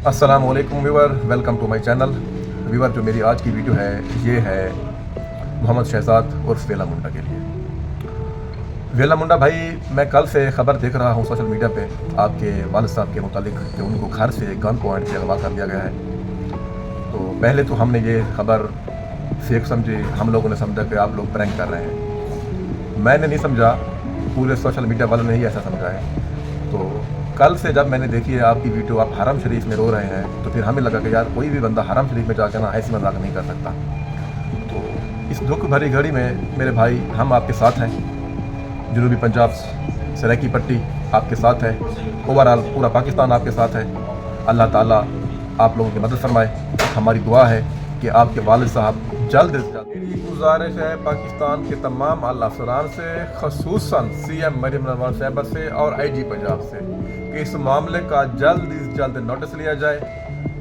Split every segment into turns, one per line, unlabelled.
अस्सलाम वालेकुम viewer, welcome to my channel. Viewer, जो मेरी आज की वीडियो है ये है मोहम्मद शहजाद उर्फ वेला मुंडा के लिए। वेला मुंडा भाई, मैं कल से ख़बर देख रहा हूँ सोशल मीडिया पे आपके वालिद साहब के मुतालिक कि उनको घर से गन पॉइंट से अगवा कर लिया गया है। तो पहले तो हमने ये खबर फेक समझी, हम लोगों ने समझा कि आप लोग प्रैंक कर रहे हैं। मैंने नहीं समझा, पूरे सोशल मीडिया वालों ने ही ऐसा समझा है। तो कल से जब मैंने देखी है आपकी वीडियो, आप हरम शरीफ में रो रहे हैं, तो फिर हमें लगा कि यार कोई भी बंदा हरम शरीफ में जाकर ना ऐसी मजाक नहीं कर सकता। तो इस दुख भरी घड़ी में मेरे भाई, हम आपके साथ हैं। जनूबी पंजाब सराकी पट्टी आपके साथ है, ओवरऑल पूरा पाकिस्तान आपके साथ है। अल्लाह ताला आप लोगों की मदद फरमाए। हमारी दुआ है कि आपके वालिद साहब जल्द से जल्द। मेरी गुजारिश है पाकिस्तान के तमाम आला अफसरान से, खसूसन सीएम मरियम नवाज साहबा से और आईजी पंजाब से, कि इस मामले का जल्द से जल्द नोटिस लिया जाए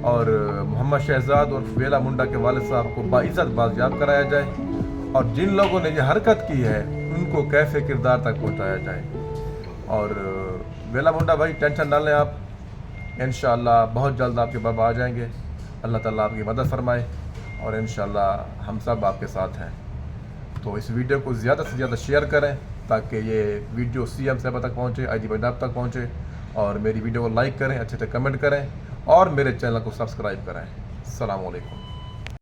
और मोहम्मद शहजाद और वेला मुंडा के वालिद साहब को बाइज़्ज़त बाज़याब कराया जाए और जिन लोगों ने ये हरकत की है उनको कैसे किरदार तक पहुँचाया जाए। और वेला मुंडा भाई, टेंशन ना लें आप, इंशाअल्लाह बहुत जल्द आपके बाबा आ जाएंगे। अल्लाह ताला आपकी मदद फरमाए और इंशाअल्लाह हम सब आपके साथ हैं। तो इस वीडियो को ज़्यादा से ज़्यादा शेयर करें ताकि ये वीडियो सीएम साहब तक पहुँचे, आईजी पंजाब तक पहुँचे। और मेरी वीडियो को लाइक करें, अच्छे से कमेंट करें और मेरे चैनल को सब्सक्राइब करें। अस्सलाम वालेकुम।